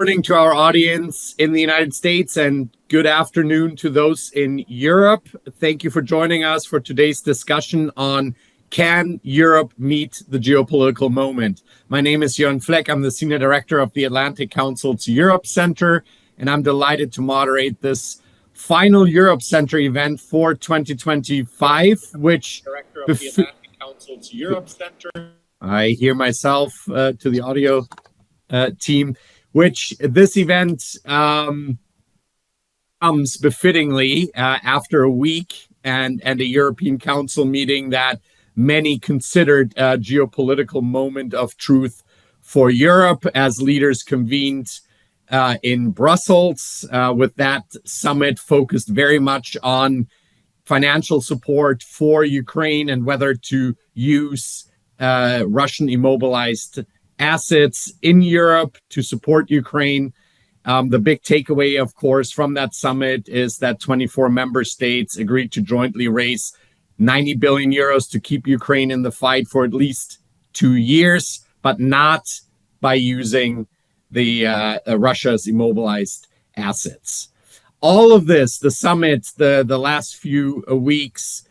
Morning to our audience in the United States and good afternoon to those in Europe. Thank you for joining us for today's discussion on Can Europe Meet the Geopolitical Moment? My name is Jörn Fleck. I'm the Senior Director of the Atlantic Council's Europe Center, and I'm delighted to moderate this final Europe Center event for 2025, which Director of the Atlantic Council's Europe Center. I hear myself to the audio team, which this event comes befittingly after a week and a European Council meeting that many considered a geopolitical moment of truth for Europe as leaders convened in Brussels, with that summit focused very much on financial support for Ukraine and whether to use Russian immobilized assets in Europe to support Ukraine. The big takeaway, of course, from that summit is that 24 member states agreed to jointly raise 90 billion euros to keep Ukraine in the fight for at least 2 years, but not by using the Russia's immobilized assets. All of this, the summit, the last few weeks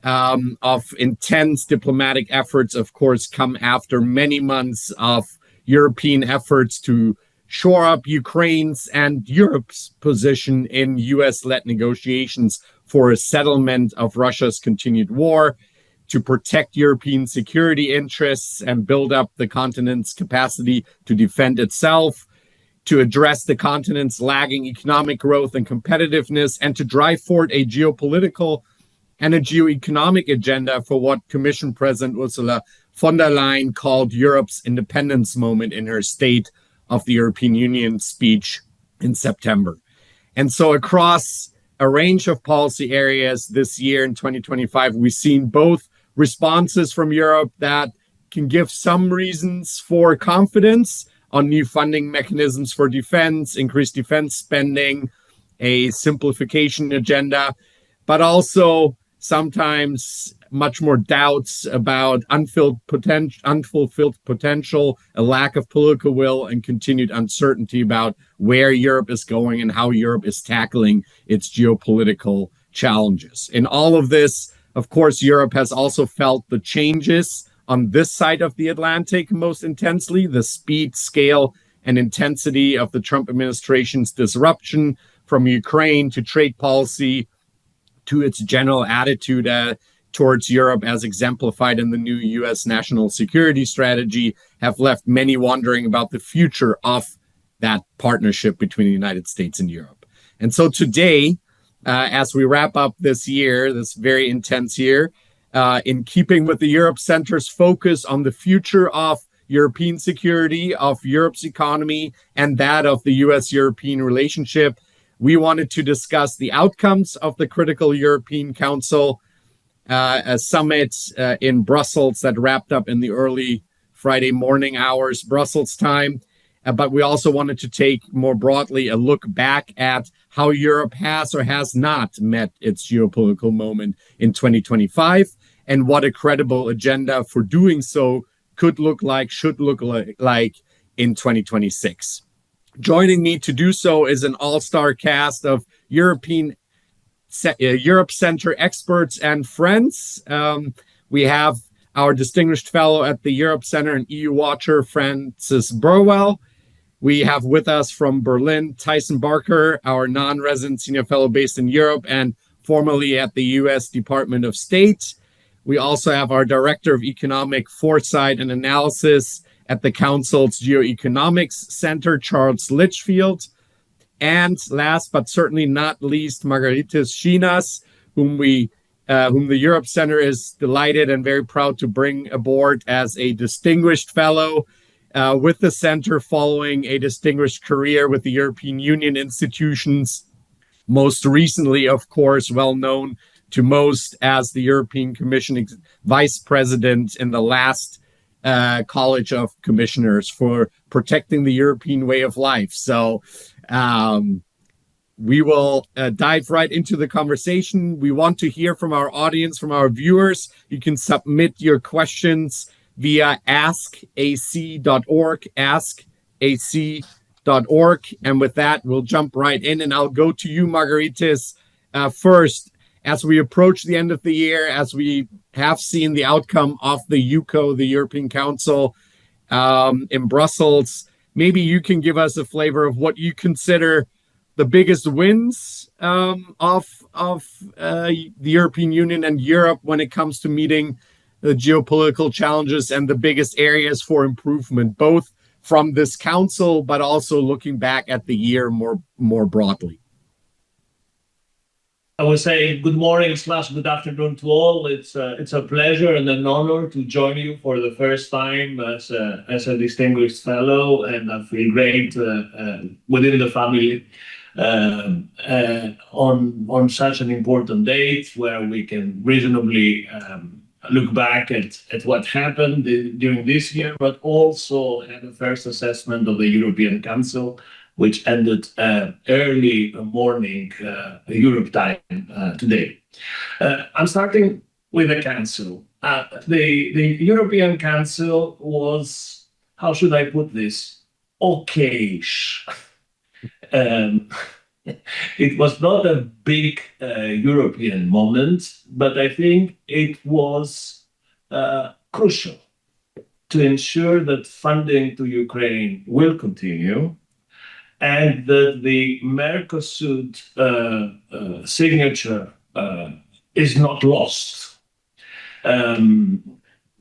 of intense diplomatic efforts, of course, come after many months of European efforts to shore up Ukraine's and Europe's position in US-led negotiations for a settlement of Russia's continued war, to protect European security interests and build up the continent's capacity to defend itself, to address the continent's lagging economic growth and competitiveness, and to drive forward a geopolitical and a geoeconomic agenda for what Commission President Ursula von der Leyen called Europe's independence moment in her State of the European Union speech in September. And so across a range of policy areas this year in 2025, we've seen both responses from Europe that can give some reasons for confidence on new funding mechanisms for defense, increased defense spending, a simplification agenda, but also sometimes much more doubts about unfulfilled potential, a lack of political will, and continued uncertainty about where Europe is going and how Europe is tackling its geopolitical challenges. In all of this, of course, Europe has also felt the changes on this side of the Atlantic most intensely, the speed, scale, and intensity of the Trump administration's disruption from Ukraine to trade policy, to its general attitude towards Europe as exemplified in the new U.S. national security strategy, have left many wondering about the future of that partnership between the United States and Europe. And so today, as we wrap up this year, this very intense year, in keeping with the Europe Center's focus on the future of European security, of Europe's economy, and that of the U.S.-European relationship, we wanted to discuss the outcomes of the critical European Council, a summit in Brussels that wrapped up in the early Friday morning hours, Brussels time. But we also wanted to take more broadly a look back at how Europe has or has not met its geopolitical moment in 2025 and what a credible agenda for doing so could look like, should look like in 2026. Joining me to do so is an all-star cast of Europe Center experts and friends. We have our distinguished fellow at the Europe Center and EU watcher, Francis Burwell. We have with us from Berlin, Tyson Barker, our non-resident senior fellow based in Europe and formerly at the U.S. Department of State. We also have our Director of Economic Foresight and Analysis at the Council's Geoeconomics Center, Charles Litchfield. And last but certainly not least, Margaritis Chinas, whom the Europe Center is delighted and very proud to bring aboard as a distinguished fellow with the center following a distinguished career with the European Union institutions. Most recently, of course, well known to most as the European Commission Vice President in the last College of Commissioners for protecting the European way of life. So we will dive right into the conversation. We want to hear from our audience, from our viewers. You can submit your questions via askac.org, askac And with that, we'll jump right in, and I'll go to you, Margaritis, first. As we approach the end of the year, as we have seen the outcome of the UCO, the European Council, in Brussels, maybe you can give us a flavor of what you consider the biggest wins of the European Union and Europe when it comes to meeting the geopolitical challenges, and the biggest areas for improvement, both from this council, but also looking back at the year more broadly. I would say good morning / good afternoon to all. It's a pleasure and an honor to join you for the first time as a distinguished fellow, and I feel great within the family on such an important date where we can reasonably look back at what happened during this year, but also have a first assessment of the European Council, which ended early morning Europe time today. I'm starting with the Council. The European Council was, how should I put this, okay-ish. It was not a big European moment, but I think it was crucial to ensure that funding to Ukraine will continue, and that the Mercosur signature is not lost.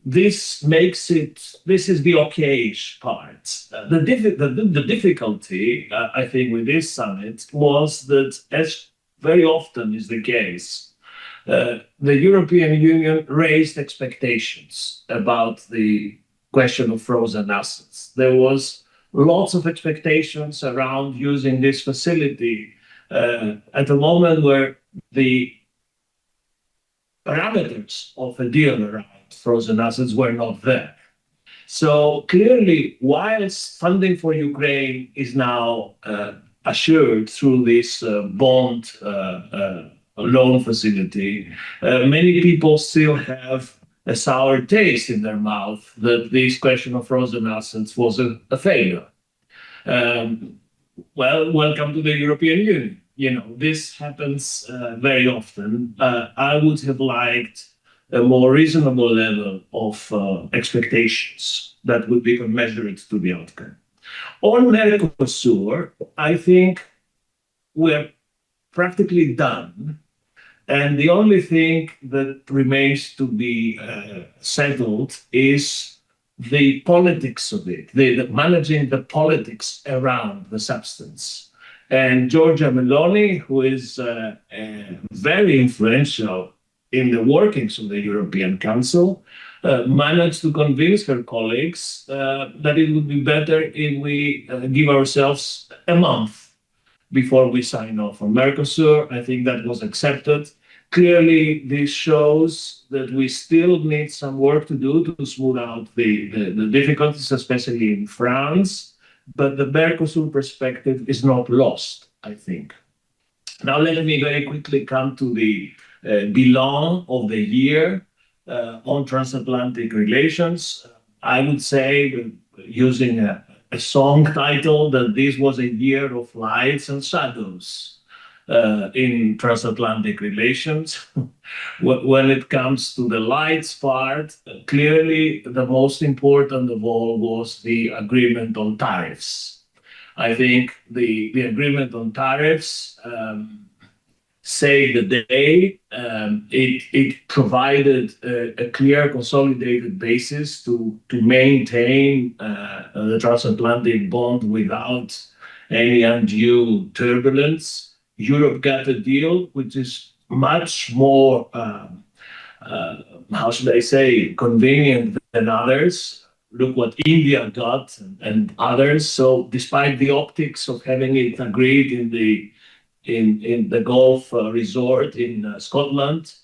This is the okay-ish part. The difficulty, I think, with this summit was that, as very often is the case, the European Union raised expectations about the question of frozen assets. There was lots of expectations around using this facility at a moment where the parameters of a deal around frozen assets were not there. So clearly, whilst funding for Ukraine is now assured through this bond loan facility, many people still have a sour taste in their mouth that this question of frozen assets was a failure. Well, welcome to the European Union. You know, this happens very often. I would have liked a more reasonable level of expectations that would be commensurate to the outcome. On Mercosur, I think we're practically done. And the only thing that remains to be settled is the politics of it, managing the politics around the substance. And Giorgia Meloni, who is very influential in the workings of the European Council, managed to convince her colleagues that it would be better if we give ourselves a month before we sign off on Mercosur. I think that was accepted. Clearly, this shows that we still need some work to do to smooth out the difficulties, especially in France, but the Mercosur perspective is not lost, I think. Now, let me very quickly come to the bilan of the year on transatlantic relations. I would say, using a song title, that this was a year of lights and shadows in transatlantic relations. When it comes to the lights part, clearly the most important of all was the agreement on tariffs. I think the agreement on tariffs saved the day. It provided a clear consolidated basis to maintain the transatlantic bond without any undue turbulence. Europe got a deal which is much more, how should I say, convenient than others. Look what India got and others. So despite the optics of having it agreed in the Gulf resort in Scotland,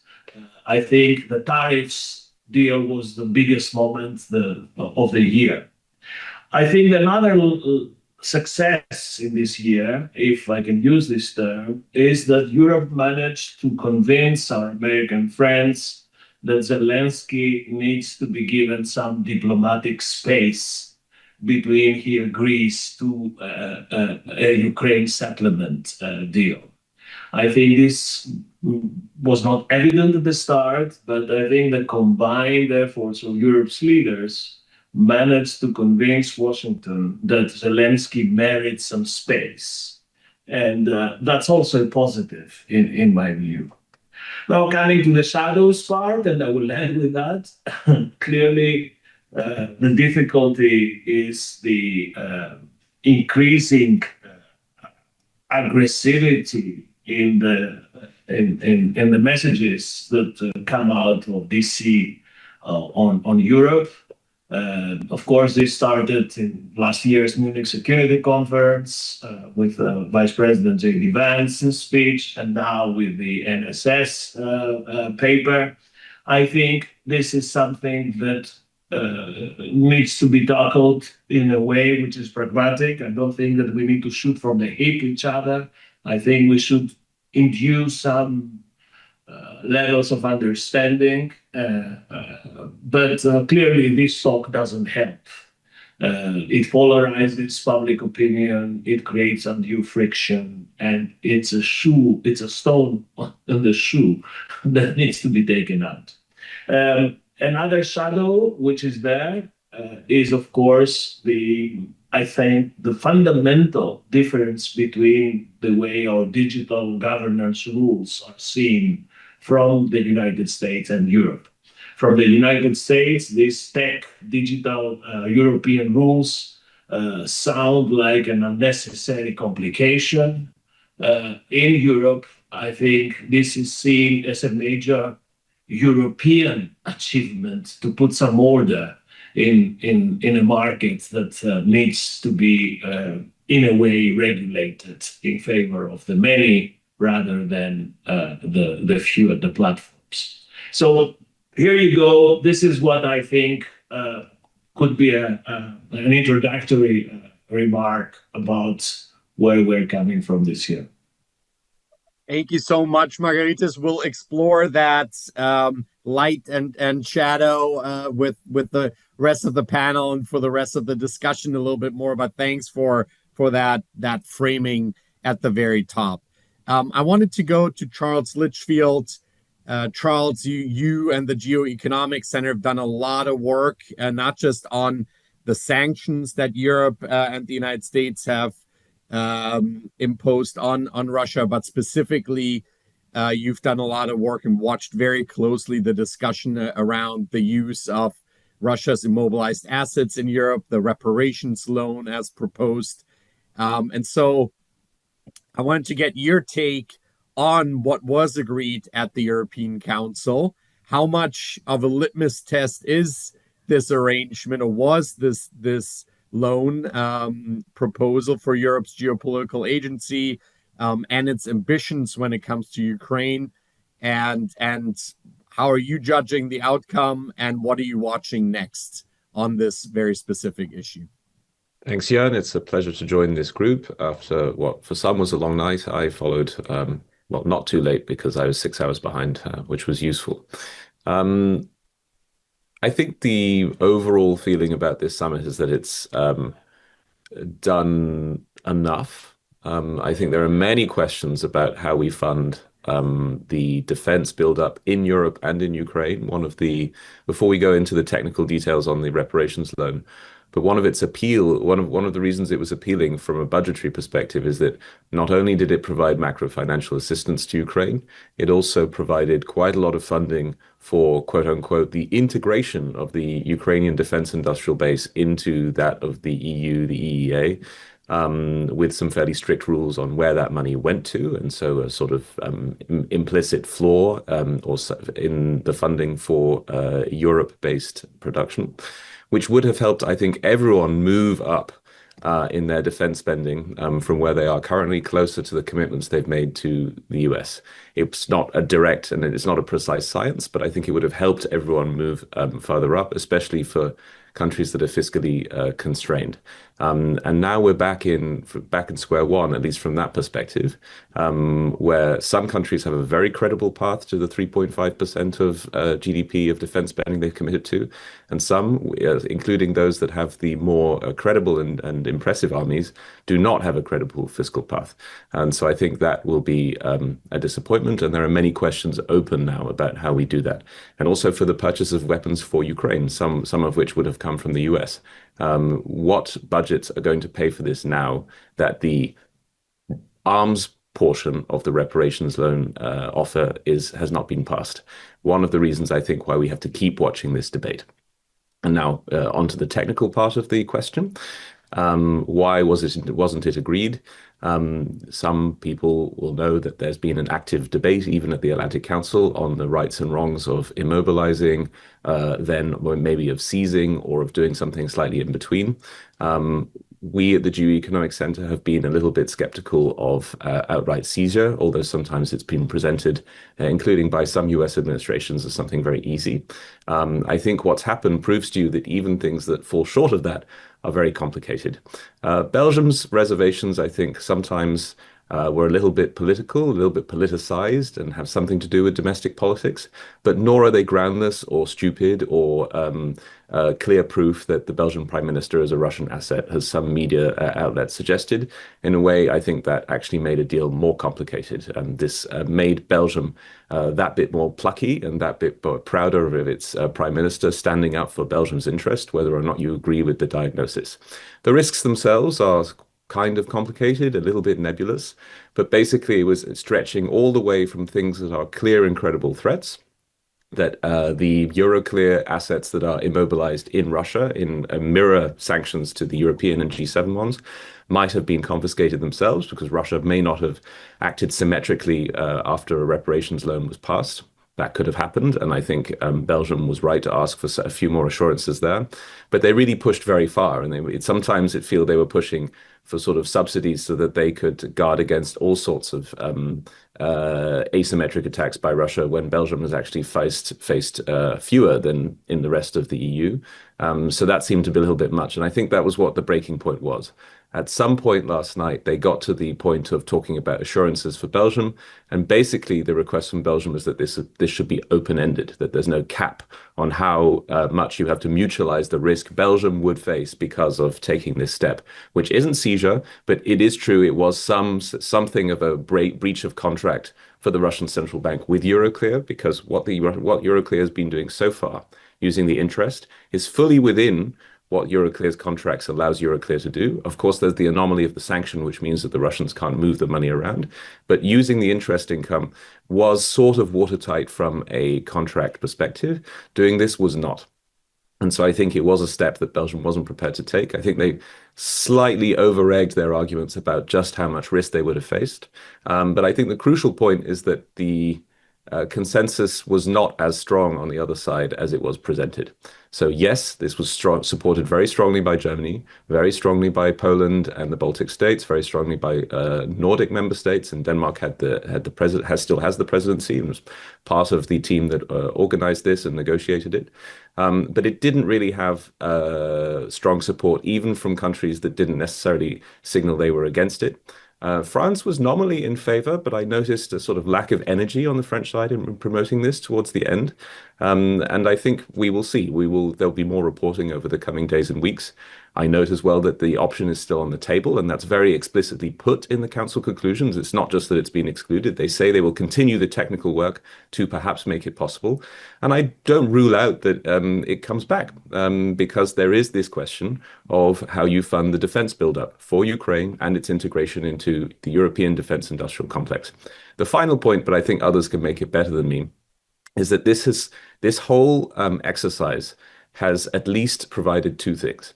I think the tariffs deal was the biggest moment of the year. I think another success in this year, if I can use this term, is that Europe managed to convince our American friends that Zelensky needs to be given some diplomatic space between here Greece to a Ukraine settlement deal. I think this was not evident at the start, but I think the combined efforts of Europe's leaders managed to convince Washington that Zelensky merits some space. And that's also a positive in my view. Now, coming to the shadows part, and I will end with that, clearly the difficulty is the increasing aggressivity in the messages that come out of DC on Europe. Of course, this started in last year's Munich Security Conference with Vice President J.D. Vance's speech, and now with the NSS paper. I think this is something that needs to be tackled in a way which is pragmatic. I don't think that we need to shoot from the hip each other. I think we should induce some levels of understanding, but clearly this talk doesn't help. It polarizes public opinion, it creates undue friction, and it's a stone in the shoe that needs to be taken out. Another shadow which is there is, of course, I think the fundamental difference between the way our digital governance rules are seen from the United States and Europe. From the United States, these tech digital European rules sound like an unnecessary complication. In Europe, I think this is seen as a major European achievement to put some order in a market that needs to be, in a way, regulated in favor of the many rather than the few at the platforms. So here you go. This is what I think could be an introductory remark about where we're coming from this year. Thank you so much, Margaritis. We'll explore that light and shadow with the rest of the panel and for the rest of the discussion a little bit more. But thanks for that framing at the very top. I wanted to go to Charles Litchfield. Charles, you and the Geoeconomic Center have done a lot of work, not just on the sanctions that Europe and the United States have imposed on Russia, but specifically, you've done a lot of work and watched very closely the discussion around the use of Russia's immobilized assets in Europe, the reparations loan as proposed. And so I wanted to get your take on what was agreed at the European Council. How much of a litmus test is this arrangement, or was this loan proposal for Europe's geopolitical agency and its ambitions when it comes to Ukraine? And how are you judging the outcome, and what are you watching next on this very specific issue? Thanks, Jan. It's a pleasure to join this group after what for some was a long night. I followed, well, not too late because I was 6 hours behind, which was useful. I think the overall feeling about this summit is that it's done enough. I think there are many questions about how we fund the defense buildup in Europe and in Ukraine. Before we go into the technical details on the reparations loan, but one of its appeal, one of the reasons it was appealing from a budgetary perspective is that not only did it provide macro financial assistance to Ukraine, it also provided quite a lot of funding for, quote unquote, the integration of the Ukrainian defense industrial base into that of the EU, the EEA, with some fairly strict rules on where that money went to. And so a sort of implicit floor also in the funding for Europe-based production, which would have helped, I think, everyone move up in their defense spending from where they are currently closer to the commitments they've made to the US. It's not a direct and it's not a precise science, but I think it would have helped everyone move further up, especially for countries that are fiscally constrained. And now we're back in square one, at least from that perspective, where some countries have a very credible path to the 3.5% of GDP of defense spending they've committed to, and some, including those that have the more credible and impressive armies, do not have a credible fiscal path. And so I think that will be a disappointment, and there are many questions open now about how we do that. And also for the purchase of weapons for Ukraine, some of which would have come from the US. What budgets are going to pay for this now that the arms portion of the reparations loan offer has not been passed? One of the reasons I think why we have to keep watching this debate. And now onto the technical part of the question. Why wasn't it agreed? Some people will know that there's been an active debate, even at the Atlantic Council, on the rights and wrongs of immobilizing, then maybe of seizing, or of doing something slightly in between. We at the Geoeconomic Center have been a little bit skeptical of outright seizure, although sometimes it's been presented, including by some US administrations, as something very easy. I think what's happened proves to you that even things that fall short of that are very complicated. Belgium's reservations, I think, sometimes were a little bit political, a little bit politicized, and have something to do with domestic politics, but nor are they groundless or stupid or clear proof that the Belgian Prime Minister is a Russian asset, as some media outlets suggested. In a way, I think that actually made a deal more complicated. This made Belgium that bit more plucky and that bit more prouder of its Prime Minister standing up for Belgium's interest, whether or not you agree with the diagnosis. The risks themselves are kind of complicated, a little bit nebulous, but basically it was stretching all the way from things that are clear and credible threats, that the Euroclear assets that are immobilized in Russia in mirror sanctions to the European and G7 ones might have been confiscated themselves because Russia may not have acted symmetrically after a reparations loan was passed. That could have happened, and I think Belgium was right to ask for a few more assurances there. But they really pushed very far, and sometimes it feels they were pushing for sort of subsidies so that they could guard against all sorts of asymmetric attacks by Russia, when Belgium has actually faced fewer than in the rest of the EU. So that seemed to be a little bit much, and I think that was what the breaking point was. At some point last night, they got to the point of talking about assurances for Belgium, and basically the request from Belgium was that this should be open-ended, that there's no cap on how much you have to mutualize the risk Belgium would face because of taking this step, which isn't seizure, but it is true it was something of a breach of contract for the Russian central bank with Euroclear, because what Euroclear has been doing so far, using the interest, is fully within what Euroclear's contracts allows Euroclear to do. Of course, there's the anomaly of the sanction, which means that the Russians can't move the money around. But using the interest income was sort of watertight from a contract perspective. Doing this was not. And so I think it was a step that Belgium wasn't prepared to take. I think they slightly over-egged their arguments about just how much risk they would have faced. But I think the crucial point is that the consensus was not as strong on the other side as it was presented. So yes, this was supported very strongly by Germany, very strongly by Poland and the Baltic states, very strongly by Nordic member states, and Denmark still has the presidency and was part of the team that organized this and negotiated it. But it didn't really have strong support, even from countries that didn't necessarily signal they were against it. France was nominally in favor, but I noticed a sort of lack of energy on the French side in promoting this towards the end. And I think we will see. There'll be more reporting over the coming days and weeks. I note as well that the option is still on the table, and that's very explicitly put in the council conclusions. It's not just that it's been excluded. They say they will continue the technical work to perhaps make it possible. And I don't rule out that it comes back, because there is this question of how you fund the defense buildup for Ukraine and its integration into the European defense industrial complex. The final point, but I think others can make it better than me, is that this whole exercise has at least provided two things.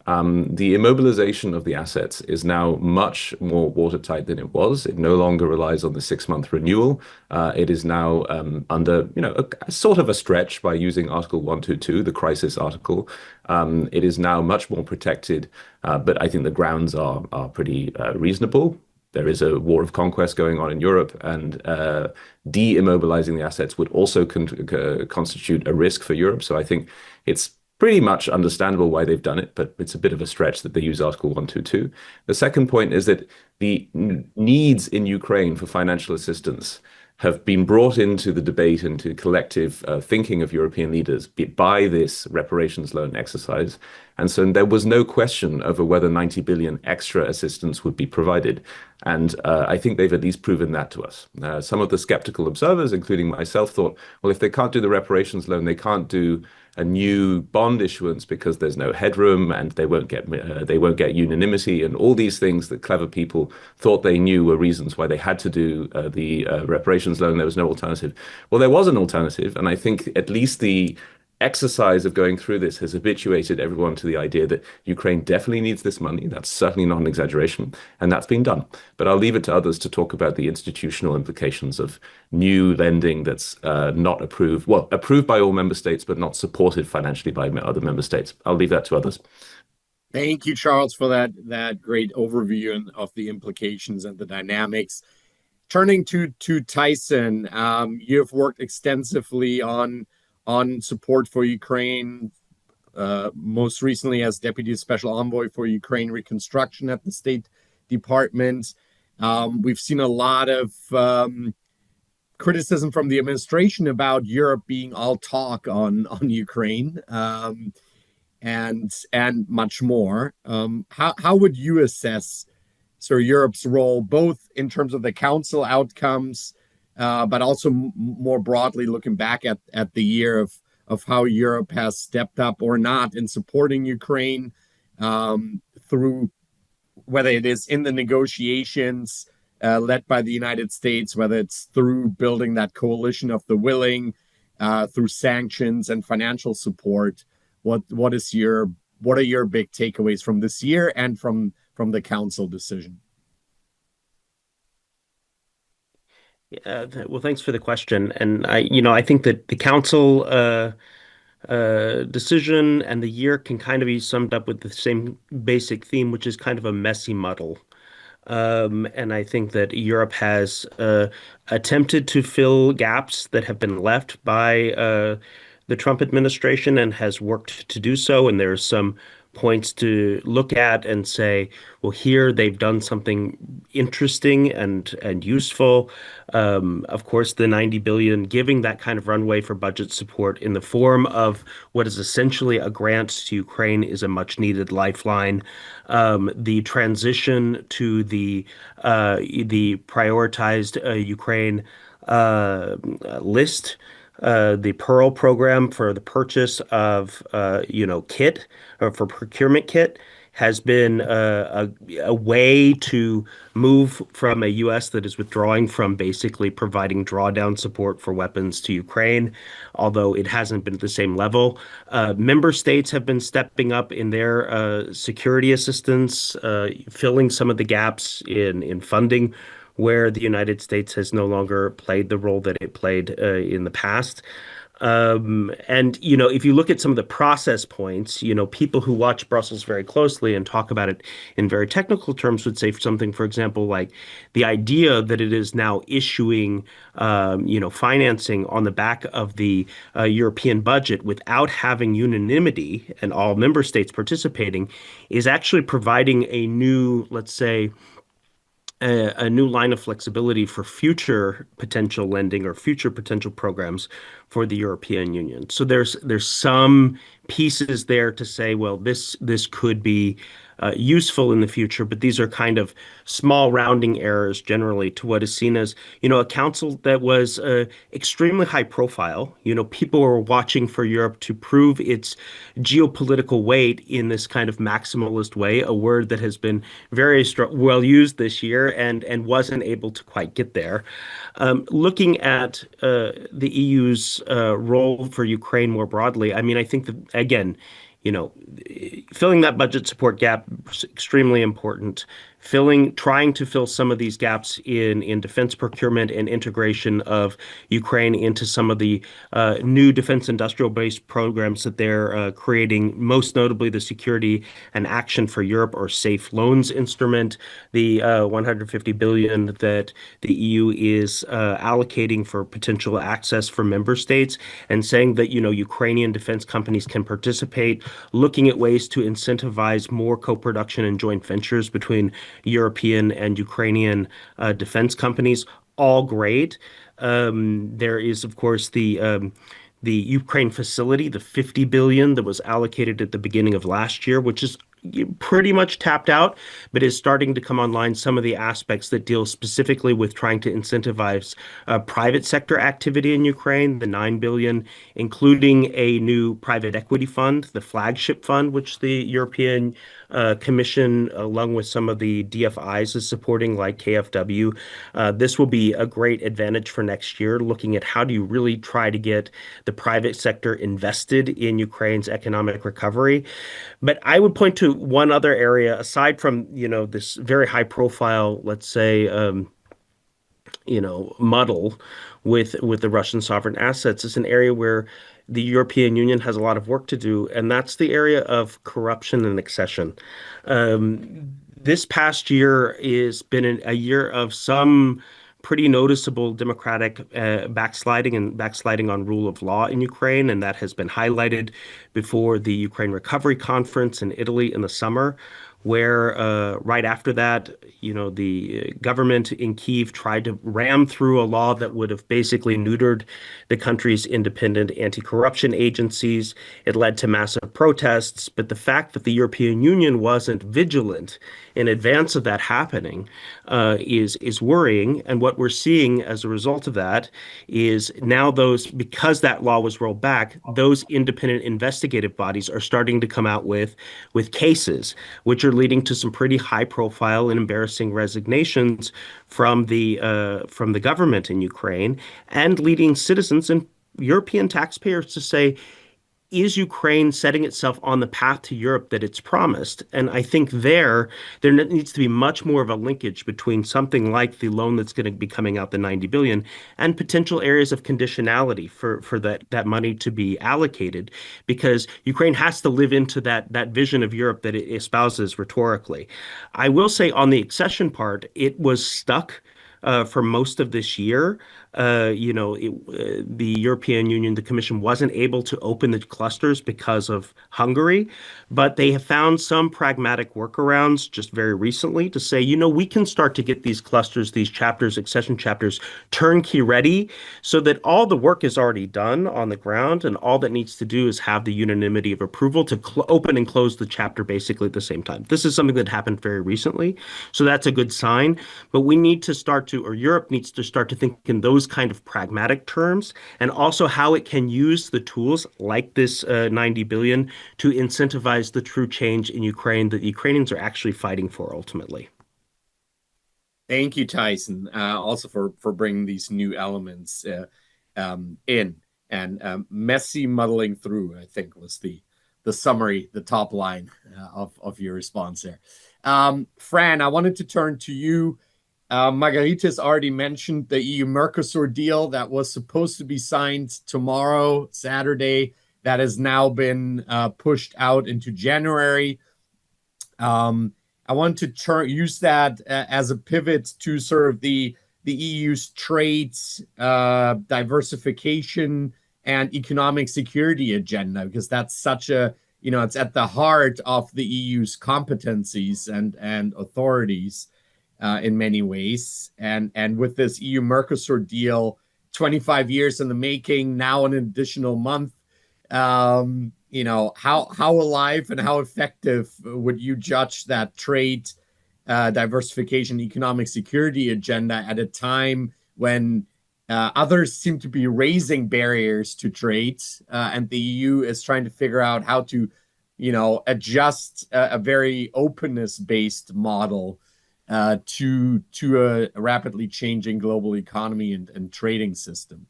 The immobilization of the assets is now much more watertight than it was. It no longer relies on the 6-month renewal. It is now under, a sort of a stretch by using Article 122, the crisis article. It is now much more protected, but I think the grounds are pretty reasonable. There is a war of conquest going on in Europe, and de-immobilizing the assets would also constitute a risk for Europe. So I think it's pretty much understandable why they've done it, but it's a bit of a stretch that they use Article 122. The second point is that the needs in Ukraine for financial assistance have been brought into the debate, into collective thinking of European leaders by this reparations loan exercise. And so there was no question over whether 90 billion extra assistance would be provided. And I think they've at least proven that to us. Some of the skeptical observers, including myself, thought, well, if they can't do the reparations loan, they can't do a new bond issuance because there's no headroom and they won't get unanimity, and all these things that clever people thought they knew were reasons why they had to do the reparations loan. There was no alternative. Well, there was an alternative, and I think at least the exercise of going through this has habituated everyone to the idea that Ukraine definitely needs this money. That's certainly not an exaggeration, and that's been done. But I'll leave it to others to talk about the institutional implications of new lending that's not approved, well, approved by all member states, but not supported financially by other member states. I'll leave that to others. Thank you, Charles, for that great overview of the implications and the dynamics. Turning to Tyson, you've worked extensively on support for Ukraine, most recently as Deputy Special Envoy for Ukraine Reconstruction at the State Department. We've seen a lot of criticism from the administration about Europe being all talk on Ukraine, and much more. How would you assess Europe's role, both in terms of the Council outcomes, but also more broadly looking back at the year of how Europe has stepped up or not in supporting Ukraine, through whether it is in the negotiations led by the United States, whether it's through building that coalition of the willing, through sanctions and financial support. What are your big takeaways from this year and from the Council decision? Well, thanks for the question. And I think that the Council decision and the year can kind of be summed up with the same basic theme, which is kind of a messy muddle. And I think that Europe has attempted to fill gaps that have been left by the Trump administration and has worked to do so. And there's some points to look at and say, well, here they've done something interesting and useful. Of course, the 90 billion, giving that kind of runway for budget support in the form of what is essentially a grant to Ukraine, is a much needed lifeline. The transition to the prioritized Ukraine list, the Pearl program for the purchase of kit, or for procurement kit, has been a way to move from a U.S. that is withdrawing from basically providing drawdown support for weapons to Ukraine, although it hasn't been at the same level. Member states have been stepping up in their security assistance, filling some of the gaps in funding where the United States has no longer played the role that it played in the past. And if you look at some of the process points, people who watch Brussels very closely and talk about it in very technical terms would say something, for example, like the idea that it is now issuing, financing on the back of the European budget without having unanimity and all member states participating is actually providing a new, let's say, a new line of flexibility for future potential lending or future potential programs for the European Union. So there's some pieces there to say, well, this could be useful in the future, but these are kind of small rounding errors generally to what is seen as, a council that was extremely high profile. People were watching for Europe to prove its geopolitical weight in this kind of maximalist way, a word that has been very well used this year and wasn't able to quite get there. Looking at the EU's role for Ukraine more broadly, I mean, I think that, again, filling that budget support gap is extremely important. trying to fill some of these gaps in defense procurement and integration of Ukraine into some of the new defense industrial based programs that they're creating, most notably the Security and Action for Europe or SAFE loans instrument, the 150 billion that the EU is allocating for potential access for member states, and saying that, Ukrainian defense companies can participate, looking at ways to incentivize more co-production and joint ventures between European and Ukrainian defense companies. All great. There is, of course, the Ukraine facility, the 50 billion that was allocated at the beginning of last year, which is pretty much tapped out, but is starting to come online. Some of the aspects that deal specifically with trying to incentivize private sector activity in Ukraine, the 9 billion, including a new private equity fund, the flagship fund, which the European Commission, along with some of the DFIs, is supporting, like KfW. This will be a great advantage for next year, looking at how do you really try to get the private sector invested in Ukraine's economic recovery. But I would point to one other area aside from, this very high profile, let's say, muddle with the Russian sovereign assets. It's an area where the European Union has a lot of work to do, and that's the area of corruption and accession. This past year has been a year of some pretty noticeable democratic backsliding on rule of law in Ukraine, and that has been highlighted before the Ukraine Recovery Conference in Italy in the summer, where right after that, the government in Kyiv tried to ram through a law that would have basically neutered the country's independent anti-corruption agencies. It led to massive protests, but the fact that the European Union wasn't vigilant in advance of that happening is worrying. And what we're seeing as a result of that is now because that law was rolled back, those independent investigative bodies are starting to come out with cases, which are leading to some pretty high profile and embarrassing resignations from the government in Ukraine, and leading citizens and European taxpayers to say, is Ukraine setting itself on the path to Europe that it's promised? And I think there needs to be much more of a linkage between something like the loan that's going to be coming out, the 90 billion, and potential areas of conditionality for that money to be allocated, because Ukraine has to live into that vision of Europe that it espouses rhetorically. I will say on the accession part, it was stuck for most of this year. The European Union, the Commission, wasn't able to open the clusters because of Hungary, but they have found some pragmatic workarounds just very recently to say, we can start to get these clusters, these chapters, accession chapters, turnkey ready, so that all the work is already done on the ground, and all that needs to do is have the unanimity of approval to open and close the chapter basically at the same time. This is something that happened very recently, so that's a good sign. But we need to Europe needs to start to think in those kind of pragmatic terms, and also how it can use the tools like this 90 billion to incentivize the true change in Ukraine that the Ukrainians are actually fighting for ultimately. Thank you, Tyson, also for bringing these new elements in, and messy muddling through, I think, was the summary, the top line of your response there. Fran, I wanted to turn to you. Margarita's already mentioned the EU-Mercosur deal that was supposed to be signed tomorrow, Saturday, that has now been pushed out into January. I want to use that as a pivot to sort of the EU's trade, diversification, and economic security agenda, because that's such a, it's at the heart of the EU's competencies and authorities. In many ways. And with this EU-Mercosur deal, 25 years in the making, now an additional month, how alive and how effective would you judge that trade, diversification, economic security agenda at a time when others seem to be raising barriers to trade, and the EU is trying to figure out how to, adjust a very openness-based model to a rapidly changing global economy and trading system.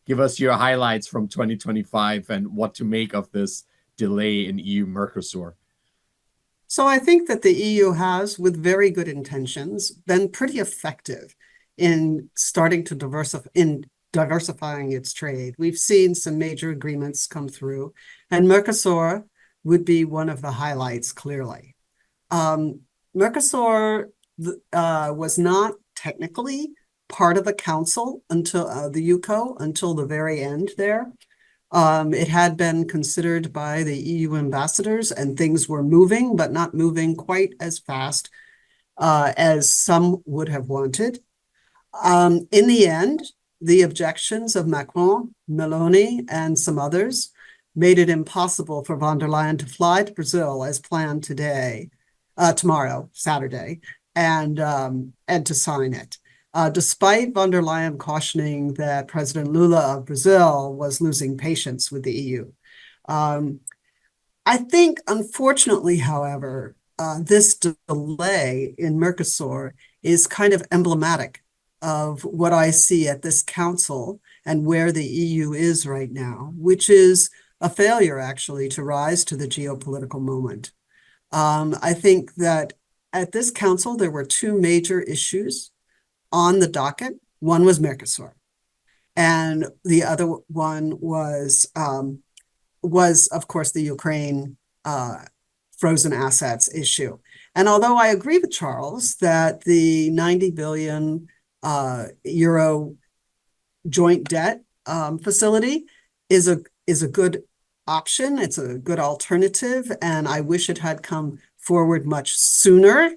Give us your highlights from 2025 and what to make of this delay in EU-Mercosur. So I think that the EU has, with very good intentions, been pretty effective in starting to diversifying its trade. We've seen some major agreements come through, and Mercosur would be one of the highlights, clearly. Mercosur was not technically part of the council until the UCO until the very end there. It had been considered by the EU ambassadors, and things were moving, but not moving quite as fast as some would have wanted. In the end, the objections of Macron, Meloni, and some others made it impossible for von der Leyen to fly to Brazil as planned tomorrow, Saturday, and to sign it. Despite von der Leyen cautioning that President Lula of Brazil was losing patience with the EU. I think, unfortunately, however, this delay in Mercosur is kind of emblematic of what I see at this council and where the EU is right now, which is a failure, actually, to rise to the geopolitical moment. I think that at this council, there were two major issues on the docket. One was Mercosur, and the other one was of course, the Ukraine frozen assets issue. And although I agree with Charles that the 90 billion euro joint debt facility is a good option, it's a good alternative, and I wish it had come forward much sooner.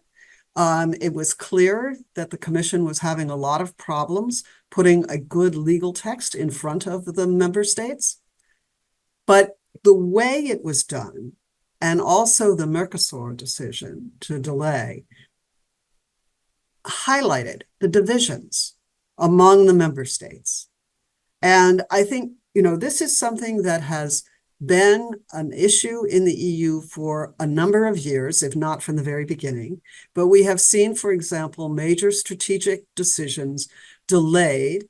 It was clear that the Commission was having a lot of problems putting a good legal text in front of the member states. But the way it was done, and also the Mercosur decision to delay, highlighted the divisions among the member states. And I think, this is something that has been an issue in the EU for a number of years, if not from the very beginning. But we have seen, for example, major strategic decisions delayed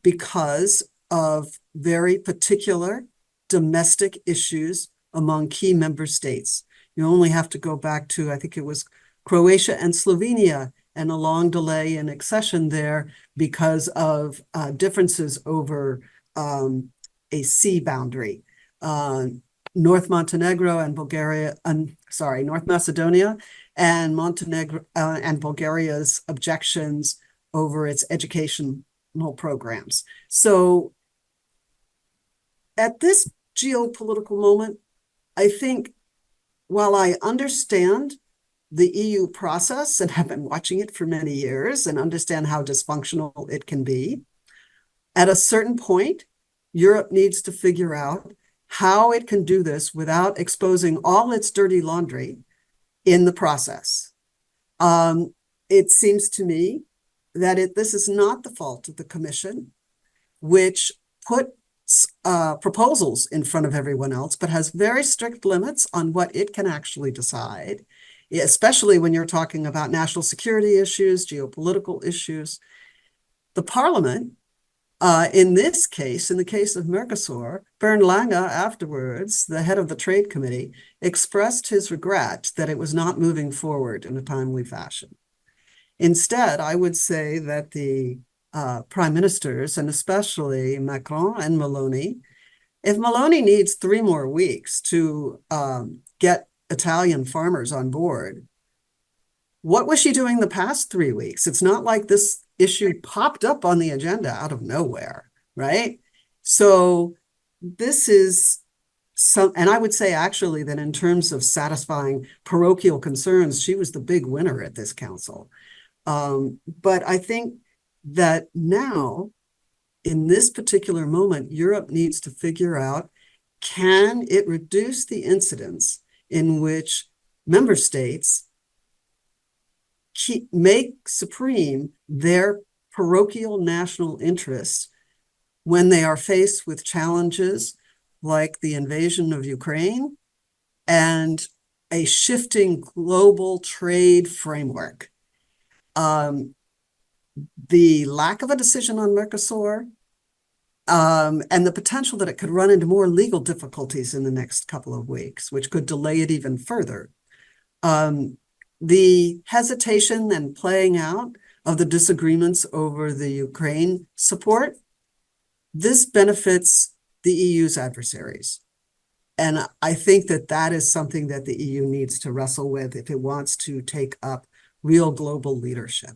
because of very particular domestic issues among key member states. You only have to go back to, I think it was Croatia and Slovenia, and a long delay in accession there because of differences over a sea boundary. North Macedonia and Montenegro and Bulgaria's objections over its educational programs. So at this geopolitical moment, I think while I understand the EU process and have been watching it for many years and understand how dysfunctional it can be, at a certain point, Europe needs to figure out how it can do this without exposing all its dirty laundry in the process. It seems to me that this is not the fault of the Commission, which put proposals in front of everyone else, but has very strict limits on what it can actually decide, especially when you're talking about national security issues, geopolitical issues. The Parliament, in this case, in the case of Mercosur, Bernd Lange afterwards, the head of the Trade Committee, expressed his regret that it was not moving forward in a timely fashion. Instead, I would say that the prime ministers, and especially Macron and Meloni, if Meloni needs 3 more weeks to get Italian farmers on board, what was she doing the past 3 weeks? It's not like this issue popped up on the agenda out of nowhere, right? So this is and I would say actually that in terms of satisfying parochial concerns, she was the big winner at this council. But I think that now, in this particular moment, Europe needs to figure out, can it reduce the incidence in which member states make supreme their parochial national interests when they are faced with challenges like the invasion of Ukraine and a shifting global trade framework. The lack of a decision on Mercosur and the potential that it could run into more legal difficulties in the next couple of weeks, which could delay it even further, The hesitation and playing out of the disagreements over the Ukraine support, this benefits the EU's adversaries. And I think that that is something that the EU needs to wrestle with if it wants to take up real global leadership.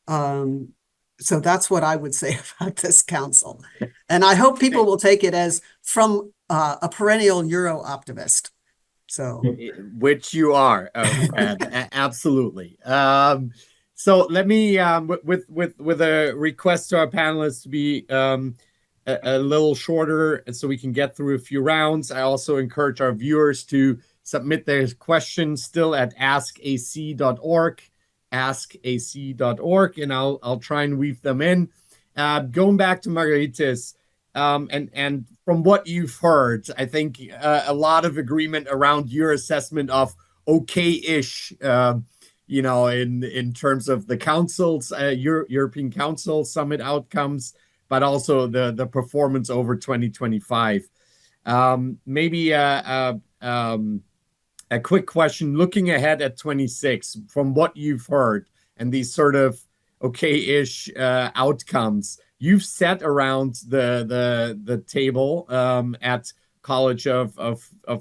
So that's what I would say about this council. And I hope people will take it as from a perennial Euro optimist. So, which you are, Fred, absolutely. So let me, with a request to our panelists to be a little shorter, so we can get through a few rounds. I also encourage our viewers to submit their questions still at askac.org, askac.org, and I'll try and weave them in. Going back to Margaritis, and from what you've heard, I think a lot of agreement around your assessment of okay-ish, in terms of the council's European Council summit outcomes, but also the performance over 2025. Maybe a quick question, looking ahead at 26, from what you've heard and these sort of okay-ish outcomes, you've sat around the table at College of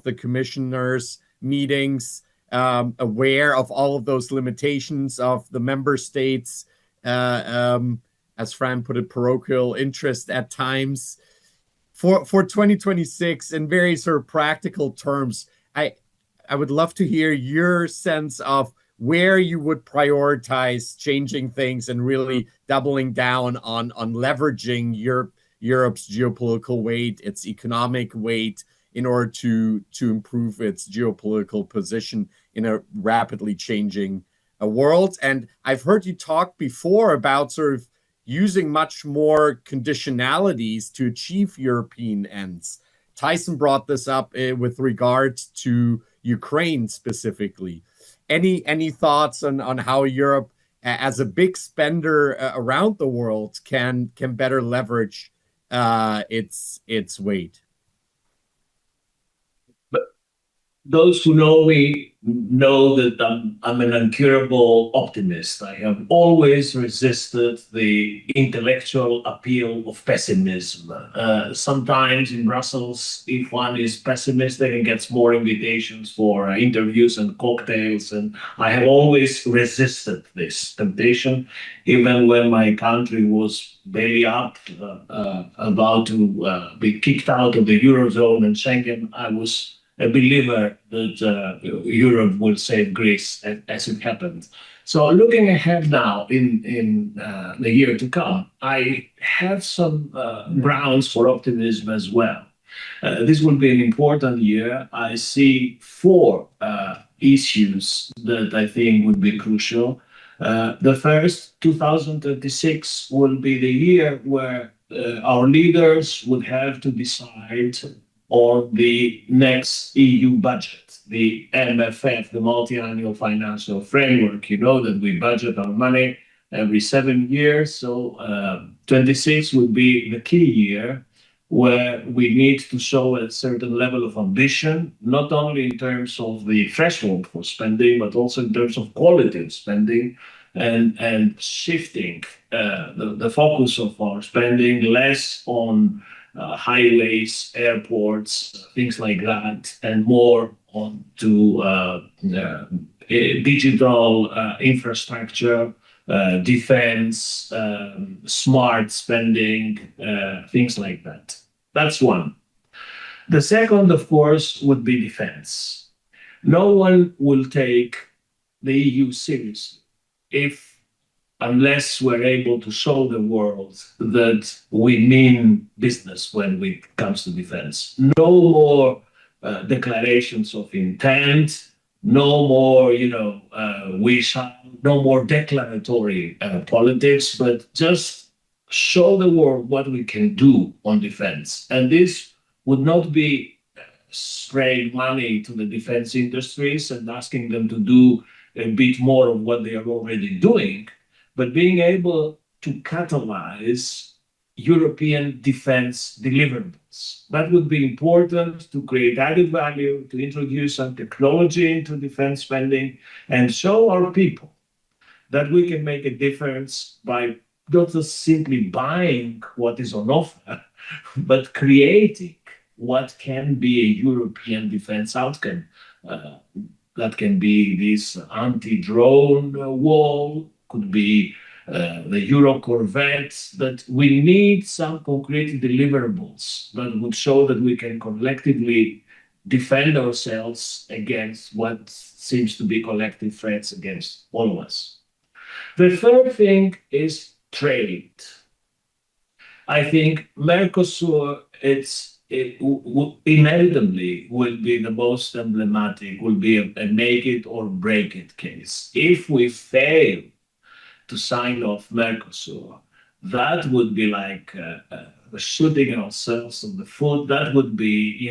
the Commissioners meetings, aware of all of those limitations of the member states, as Fran put it, parochial interest at times. For 2026, in very sort of practical terms, I would love to hear your sense of where you would prioritize changing things and really doubling down on leveraging Europe's geopolitical weight, its economic weight, in order to improve its geopolitical position in a rapidly changing world. And I've heard you talk before about sort of using much more conditionalities to achieve European ends. Tyson brought this up with regard to Ukraine specifically. Any thoughts on how Europe, as a big spender around the world, can better leverage its weight? Those who know me know that I'm an incurable optimist. I have always resisted the intellectual appeal of pessimism. Sometimes in Brussels, if one is pessimistic and gets more invitations for interviews and cocktails, and I have always resisted this temptation, even when my country was belly up, about to be kicked out of the Eurozone and Schengen. I was a believer that Europe will save Greece as it happened. So looking ahead now in the year to come, I have some grounds for optimism as well. This will be an important year. I see four issues that I think would be crucial. The first, 2026, will be the year where our leaders would have to decide on the next EU budget, the MFF, the multi-annual financial framework. You know that we budget our money every 7 years. So 26 will be the key year where we need to show a certain level of ambition, not only in terms of the threshold for spending, but also in terms of quality of spending, and shifting the focus of our spending less on highways, airports, things like that, and more on to digital infrastructure, defense, smart spending, things like that. That's one. The second, of course, would be defense. No one will take the EU seriously unless we're able to show the world that we mean business when it comes to defense. No more declarations of intent, no more, we shall, no more declaratory politics, but just show the world what we can do on defense. And this would not be spraying money to the defense industries and asking them to do a bit more of what they are already doing, but being able to catalyze European defense deliverables. That would be important to create added value, to introduce some technology into defense spending, and show our people that we can make a difference by not just simply buying what is on offer, but creating what can be a European defense outcome. That can be this anti-drone wall, could be the Euro corvettes, that we need some concrete deliverables that would show that we can collectively defend ourselves against what seems to be collective threats against all of us. The third thing is trade. I think Mercosur, inevitably will be the most emblematic, will be a make it or break it case. If we fail to sign off Mercosur, that would be like shooting ourselves in the foot. That would be,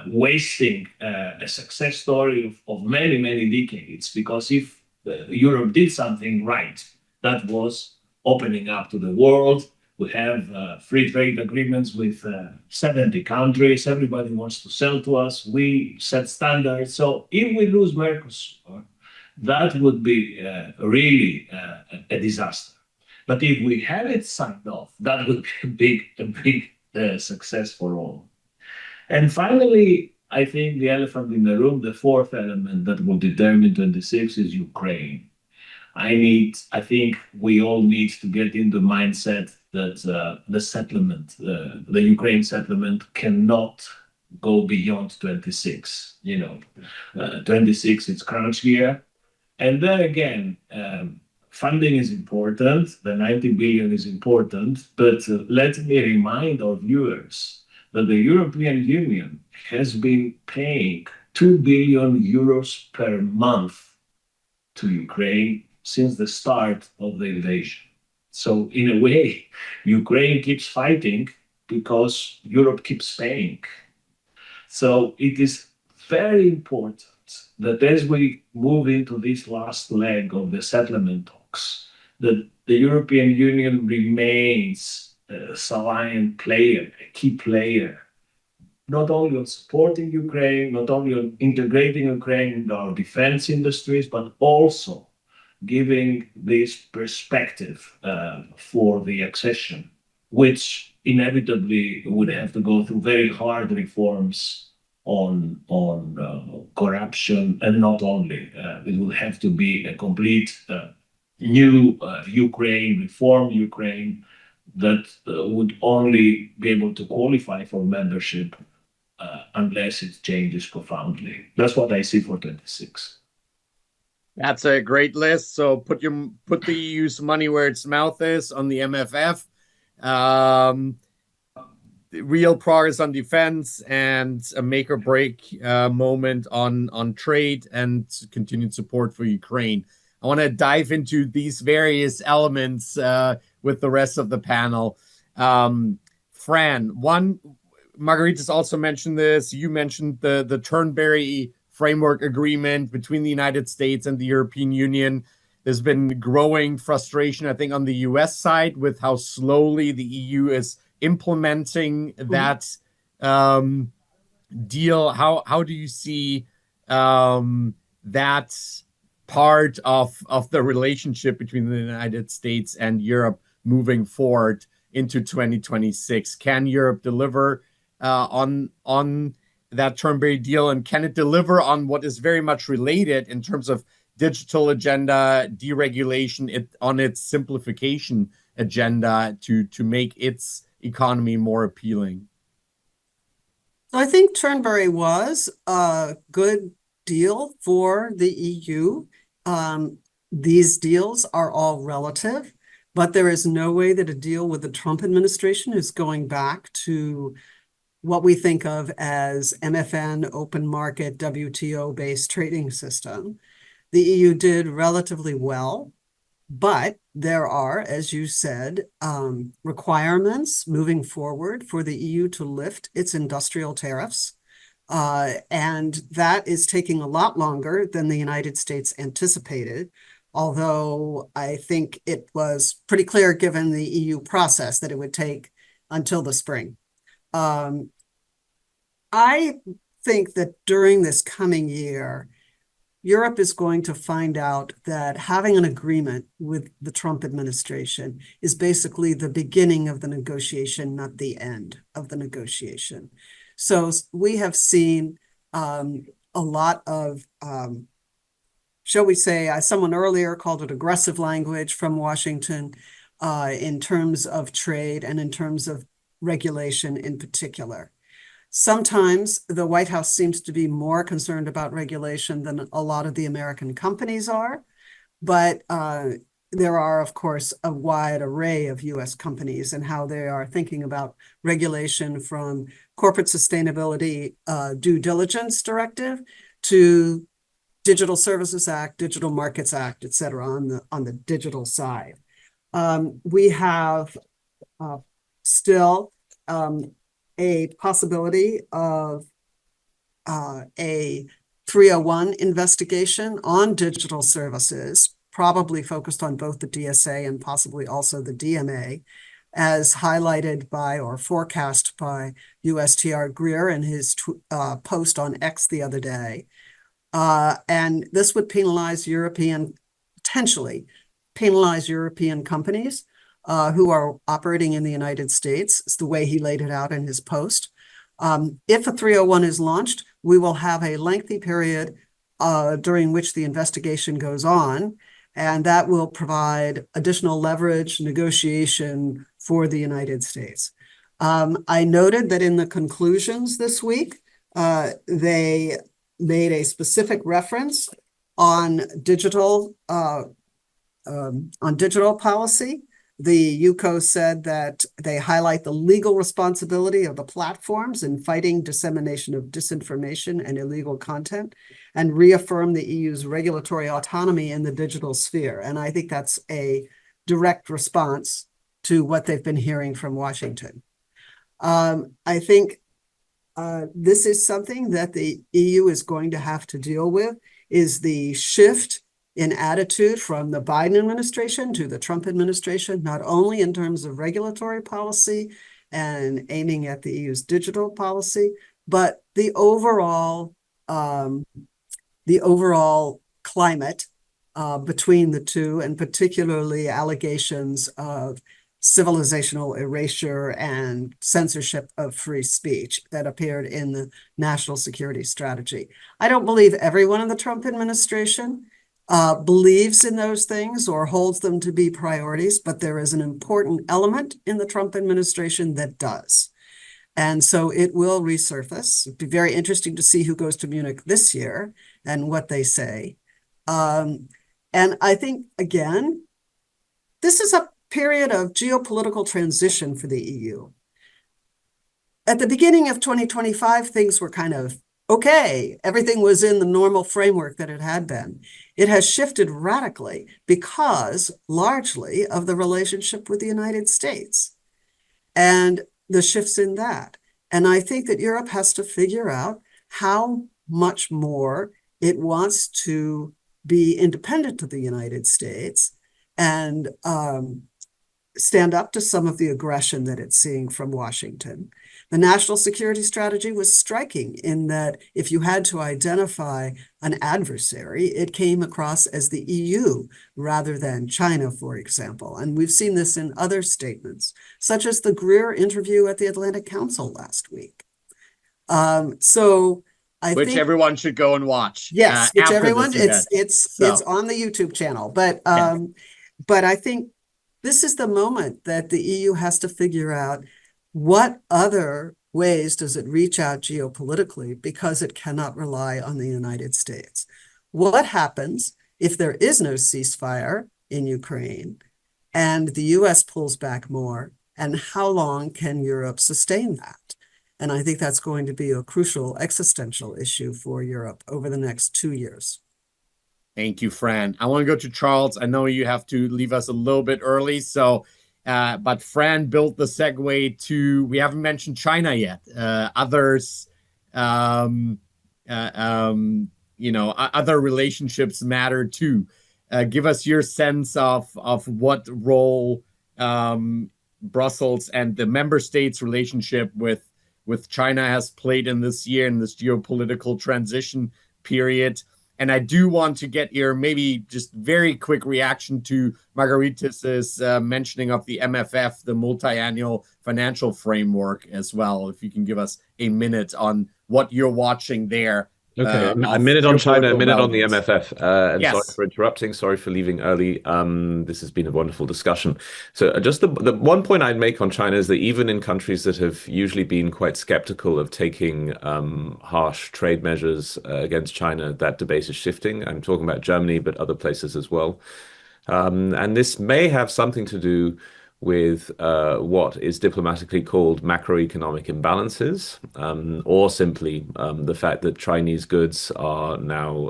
wasting a success story of many, many decades. Because if Europe did something right, that was opening up to the world. We have free trade agreements with 70 countries. Everybody wants to sell to us. We set standards. So if we lose Mercosur, that would be really a disaster. But if we have it signed off, that would be a big success for all. And finally, I think the elephant in the room, the fourth element that will determine 26 is Ukraine. I think we all need to get into mindset that the settlement, the Ukraine settlement cannot go beyond 26. 26, it's crunch year. And then again, funding is important. The 90 billion is important. But let me remind our viewers that the European Union has been paying 2 billion euros per month to Ukraine since the start of the invasion. So in a way, Ukraine keeps fighting because Europe keeps paying. So it is very important that as we move into this last leg of the settlement talks, that the European Union remains a salient player, a key player, not only on supporting Ukraine, not only on integrating Ukraine into our defense industries, but also giving this perspective for the accession, which inevitably would have to go through very hard reforms on corruption, and not only. It will have to be a complete new Ukraine, reform Ukraine, that would only be able to qualify for membership unless it changes profoundly. That's what I see for 26. That's a great list. So put the EU's money where its mouth is on the MFF. Real progress on defense and a make or break moment on trade and continued support for Ukraine. I want to dive into these various elements with the rest of the panel. Fran, Margarita's also mentioned this. You mentioned the Turnberry framework agreement between the United States and the European Union. There's been growing frustration, I think, on the US side with how slowly the EU is implementing that deal. How do you see that part of the relationship between the United States and Europe moving forward into 2026? Can Europe deliver on that Turnberry deal, and can it deliver on what is very much related in terms of digital agenda, deregulation, on its simplification agenda to make its economy more appealing? So I think Turnberry was a good deal for the EU. These deals are all relative, but there is no way that a deal with the Trump administration is going back to what we think of as MFN, open market, WTO-based trading system. The EU did relatively well, but there are, as you said, requirements moving forward for the EU to lift its industrial tariffs. And that is taking a lot longer than the United States anticipated. although I think it was pretty clear, given the EU process, that it would take until the spring. I think that during this coming year, Europe is going to find out that having an agreement with the Trump administration is basically the beginning of the negotiation, not the end of the negotiation. So we have seen a lot of, shall we say, someone earlier called it aggressive language from Washington in terms of trade and in terms of regulation in particular. Sometimes the White House seems to be more concerned about regulation than a lot of the American companies are, but there are, of course, a wide array of U.S. companies and how they are thinking about regulation, from corporate sustainability due diligence directive to Digital Services Act, Digital Markets Act, et cetera, on the digital side. We have still a possibility of a 301 investigation on digital services, probably focused on both the DSA and possibly also the DMA, as highlighted by or forecast by USTR Greer in his post on X the other day. And this would potentially penalize European companies who are operating in the United States. It's the way he laid it out in his post. If a 301 is launched, we will have a lengthy period during which the investigation goes on, and that will provide additional leverage negotiation for the United States. I noted that in the conclusions this week, they made a specific reference on digital policy. The UCO said that they highlight the legal responsibility of the platforms in fighting dissemination of disinformation and illegal content, and reaffirm the EU's regulatory autonomy in the digital sphere. And I think that's a direct response to what they've been hearing from Washington. I think this is something that the EU is going to have to deal with, is the shift in attitude from the Biden administration to the Trump administration, not only in terms of regulatory policy and aiming at the EU's digital policy, but the overall climate between the two, and particularly allegations of civilizational erasure and censorship of free speech that appeared in the national security strategy. I don't believe everyone in the Trump administration believes in those things or holds them to be priorities, but there is an important element in the Trump administration that does. And so it will resurface. It'd be very interesting to see who goes to Munich this year and what they say. And I think, again, this is a period of geopolitical transition for the EU. At the beginning of 2025, things were kind of okay. Everything was in the normal framework that it had been. It has shifted radically because largely of the relationship with the United States and the shifts in that. And I think that Europe has to figure out how much more it wants to be independent of the United States and stand up to some of the aggression that it's seeing from Washington. The national security strategy was striking in that if you had to identify an adversary, it came across as the EU rather than China, for example. And we've seen this in other statements, such as the Greer interview at the Atlantic Council last week. Which everyone should go and watch. Yes, which everyone, it's on the YouTube channel. But I think this is the moment that the EU has to figure out what other ways does it reach out geopolitically, because it cannot rely on the United States. What happens if there is no ceasefire in Ukraine and the US pulls back more, and how long can Europe sustain that? And I think that's going to be a crucial existential issue for Europe over the next 2 years. Thank you, Fran. I want to go to Charles. I know you have to leave us a little bit early, but Fran built the segue to, we haven't mentioned China yet. Others, other relationships matter too. give us your sense of what role Brussels and the member states' relationship with China has played in this year, in this geopolitical transition period. And I do want to get your maybe just very quick reaction to Margaritas's mentioning of the MFF, the multi-annual financial framework as well. If you can give us a minute on what you're watching there. Okay, a minute on China, a minute on the relevance. MFF. And sorry Yes. for interrupting, sorry for leaving early. This has been a wonderful discussion. So just the one point I'd make on China is that even in countries that have usually been quite skeptical of taking harsh trade measures against China, that debate is shifting. I'm talking about Germany, but other places as well. And this may have something to do with what is diplomatically called macroeconomic imbalances, or simply the fact that Chinese goods are now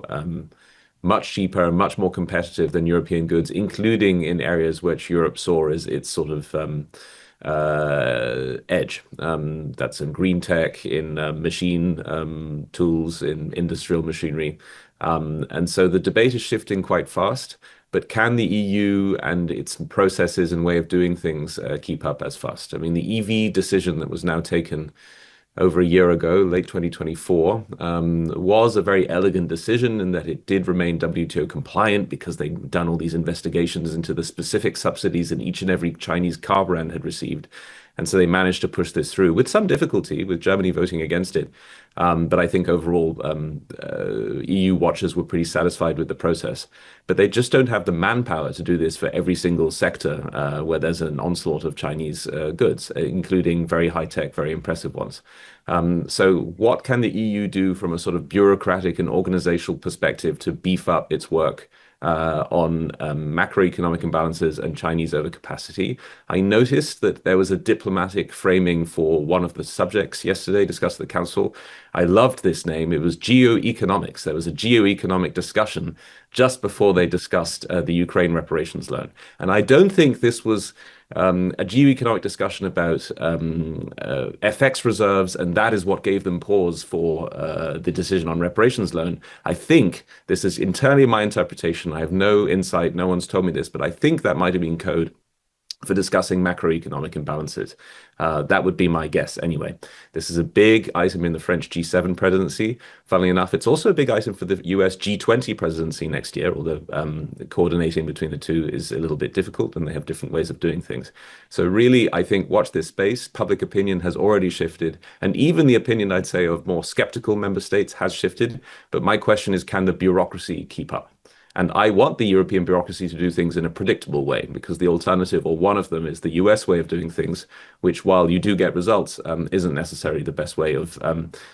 much cheaper and much more competitive than European goods, including in areas which Europe saw as its sort of edge. That's in green tech, in machine tools, in industrial machinery. And so the debate is shifting quite fast. But can the EU and its processes and way of doing things keep up as fast? I mean, the EV decision that was now taken over a year ago, late 2024, was a very elegant decision in that it did remain WTO compliant because they'd done all these investigations into the specific subsidies that each and every Chinese car brand had received. And so they managed to push this through with some difficulty, with Germany voting against it. But I think overall, EU watchers were pretty satisfied with the process. But they just don't have the manpower to do this for every single sector where there's an onslaught of Chinese goods, including very high-tech, very impressive ones. So what can the EU do from a sort of bureaucratic and organizational perspective to beef up its work on macroeconomic imbalances and Chinese overcapacity? I noticed that there was a diplomatic framing for one of the subjects yesterday discussed at the Council. I loved this name. It was geoeconomics. There was a geoeconomic discussion just before they discussed the Ukraine reparations loan. And I don't think this was a geoeconomic discussion about FX reserves, and that is what gave them pause for the decision on reparations loan. I think this is entirely my interpretation. I have no insight. No one's told me this, but I think that might have been code for discussing macroeconomic imbalances. That would be my guess anyway. This is a big item in the French G7 presidency. Funnily enough, it's also a big item for the US G20 presidency next year, although coordinating between the two is a little bit difficult and they have different ways of doing things. So really, I think watch this space. Public opinion has already shifted. And even the opinion, I'd say, of more skeptical member states has shifted. But my question is, can the bureaucracy keep up? And I want the European bureaucracy to do things in a predictable way, because the alternative, or one of them, is the US way of doing things, which, while you do get results, isn't necessarily the best way of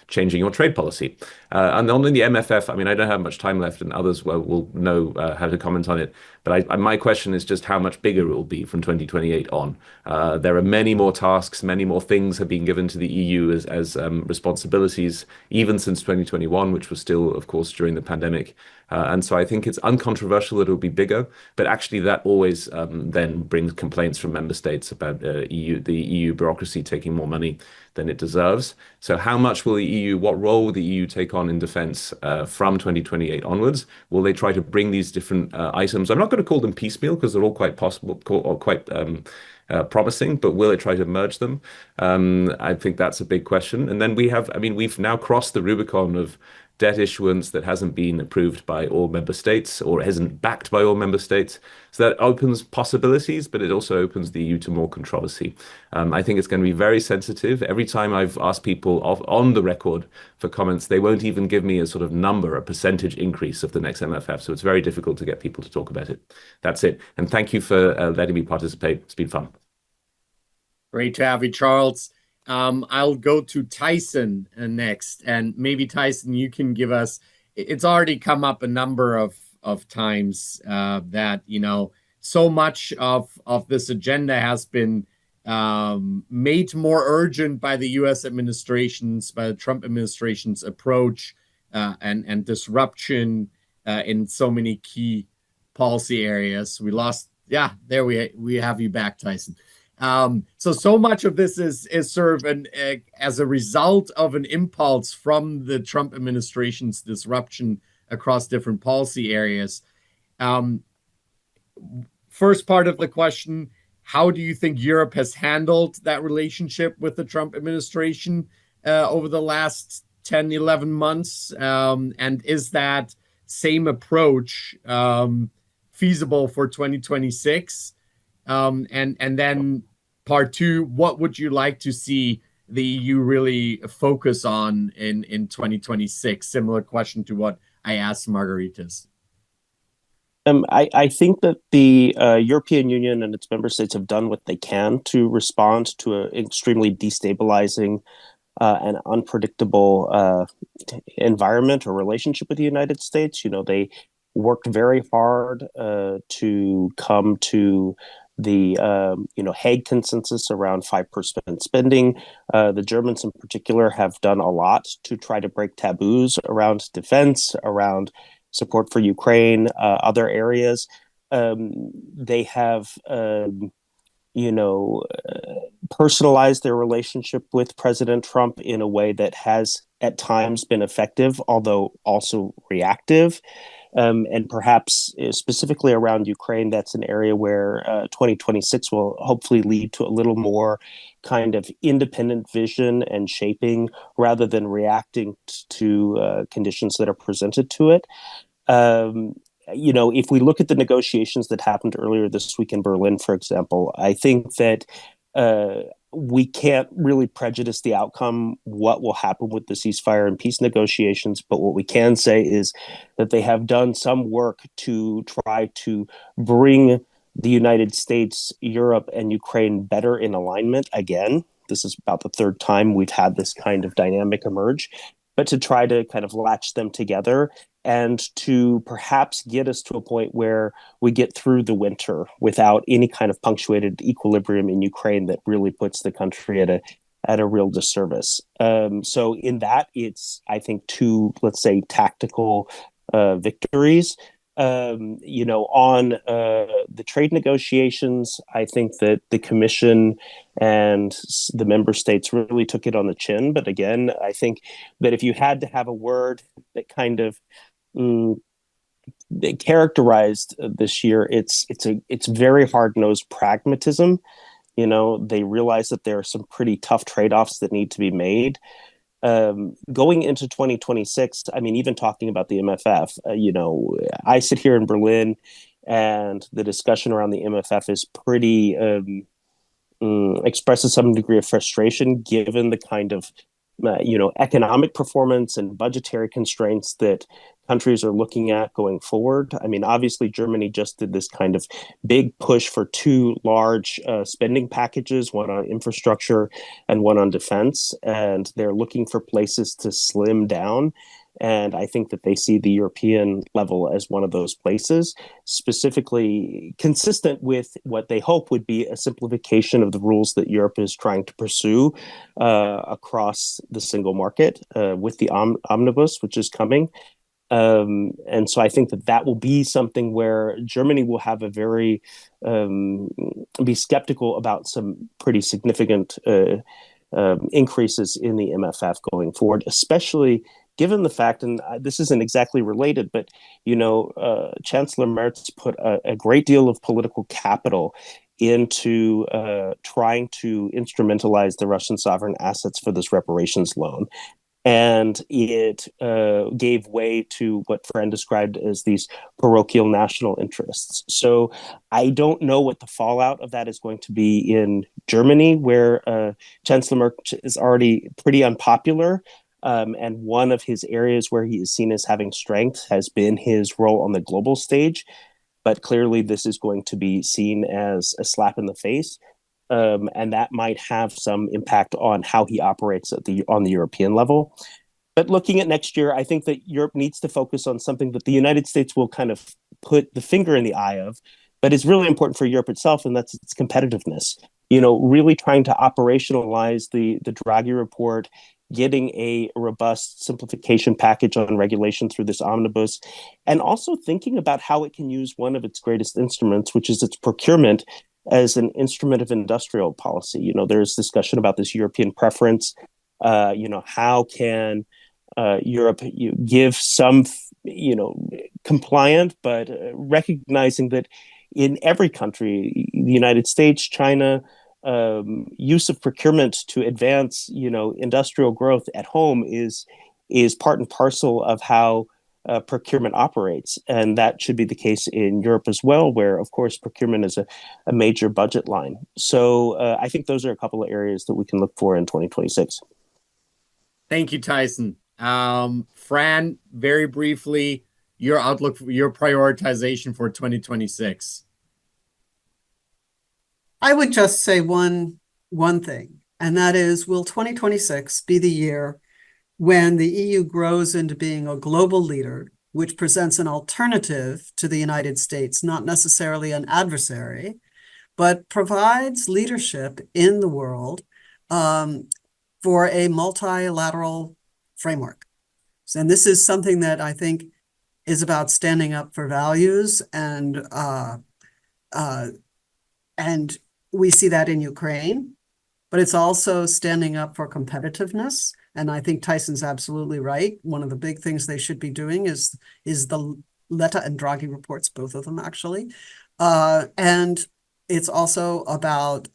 changing your trade policy. And on the MFF, I mean, I don't have much time left, and others will know how to comment on it. But my question is just how much bigger it will be from 2028 on. There are many more tasks, many more things have been given to the EU as responsibilities, even since 2021, which was still, of course, during the pandemic. And so I think it's uncontroversial that it will be bigger, but actually that always then brings complaints from member states about the EU bureaucracy taking more money than it deserves. So how much will the EU, what role will the EU take on in defense from 2028 onwards? Will they try to bring these different items? I'm not going to call them piecemeal because they're all quite possible or quite promising, but will it try to merge them? I think that's a big question. And then we've now crossed the Rubicon of debt issuance that hasn't been approved by all member states or isn't backed by all member states. So that opens possibilities, but it also opens the EU to more controversy. I think it's going to be very sensitive. Every time I've asked people on the record for comments, they won't even give me a sort of number, a percentage increase of the next MFF. So it's very difficult to get people to talk about it. That's it. And thank you for letting me participate. It's been fun. Great to have you, Charles. I'll go to Tyson next, and maybe Tyson, you can give us. It's already come up a number of times that so much of this agenda has been made more urgent by the U.S. administration's, by the Trump administration's approach and disruption in so many key policy areas. We lost. Yeah, there we have you back, Tyson. So much of this is sort of as a result of an impulse from the Trump administration's disruption across different policy areas. first part of the question, how do you think Europe has handled that relationship with the Trump administration over the last 10, 11 months? And is that same approach feasible for 2026? And then part two, what would you like to see the EU really focus on in 2026? Similar question to what I asked Margaritas. I think that the European Union and its member states have done what they can to respond to an extremely destabilizing and unpredictable environment or relationship with the United States. They worked very hard to come to the Hague consensus around 5% spending. The Germans in particular have done a lot to try to break taboos around defense, around support for Ukraine, other areas. They have personalized their relationship with President Trump in a way that has at times been effective, although also reactive. And perhaps specifically around Ukraine, that's an area where 2026 will hopefully lead to a little more kind of independent vision and shaping rather than reacting to conditions that are presented to it. If we look at the negotiations that happened earlier this week in Berlin, for example, I think that we can't really prejudice the outcome, what will happen with the ceasefire and peace negotiations. But what we can say is that they have done some work to try to bring the United States, Europe, and Ukraine better in alignment again. This is about the third time we've had this kind of dynamic emerge, but to try to kind of latch them together and to perhaps get us to a point where we get through the winter without any kind of punctuated equilibrium in Ukraine that really puts the country at a real disservice. So in that, it's, I think, two, let's say, tactical victories. On the trade negotiations, I think that the Commission and the member states really took it on the chin. But again, I think that if you had to have a word that kind of they characterized this year, it's very hard-nosed pragmatism. They realize that there are some pretty tough trade-offs that need to be made. Going into 2026, I mean, even talking about the MFF, I sit here in Berlin, and the discussion around the MFF is pretty expresses some degree of frustration given the kind of economic performance and budgetary constraints that countries are looking at going forward. I mean, obviously, Germany just did this kind of big push for two large spending packages, one on infrastructure and one on defense, and they're looking for places to slim down. And I think that they see the European level as one of those places, specifically consistent with what they hope would be a simplification of the rules that Europe is trying to pursue across the single market with the omnibus, which is coming. And so I think that will be something where Germany will have a very be skeptical about some pretty significant increases in the MFF going forward, especially given the fact, and this isn't exactly related, but, Chancellor Merz put a great deal of political capital into trying to instrumentalize the Russian sovereign assets for this reparations loan. And it gave way to what Fran described as these parochial national interests. So I don't know what the fallout of that is going to be in Germany, where Chancellor Merz is already pretty unpopular. And one of his areas where he is seen as having strength has been his role on the global stage. But clearly, this is going to be seen as a slap in the face. And that might have some impact on how he operates on the European level. But looking at next year, I think that Europe needs to focus on something that the United States will kind of put the finger in the eye of, but is really important for Europe itself, and that's its competitiveness. Really trying to operationalize the Draghi report, getting a robust simplification package on regulation through this omnibus, and also thinking about how it can use one of its greatest instruments, which is its procurement, as an instrument of industrial policy. There's discussion about this European preference. How can Europe give some, compliant, but recognizing that in every country, the United States, China, use of procurement to advance, industrial growth at home is part and parcel of how procurement operates. And that should be the case in Europe as well, where, of course, procurement is a major budget line. So I think those are a couple of areas that we can look for in 2026. Thank you, Tyson. Fran, very briefly, your outlook, your prioritization for 2026. I would just say one thing, and that is, will 2026 be the year when the EU grows into being a global leader, which presents an alternative to the United States, not necessarily an adversary, but provides leadership in the world for a multilateral framework. And this is something that I think is about standing up for values, and we see that in Ukraine, but it's also standing up for competitiveness. And I think Tyson's absolutely right. One of the big things they should be doing is the Letta and Draghi reports, both of them actually. And it's also about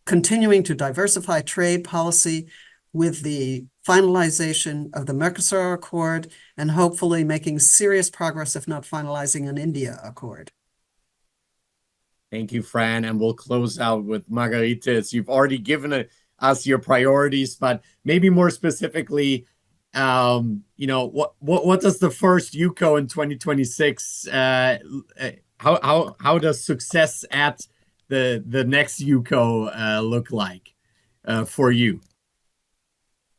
continuing to diversify trade policy with the finalization of the Mercosur Accord, and hopefully making serious progress, if not finalizing, an India Accord. Thank you, Fran. And we'll close out with Margaritis. You've already given us your priorities, but maybe more specifically, what does the first UCO in 2026? How does success at the next UCO look like for you?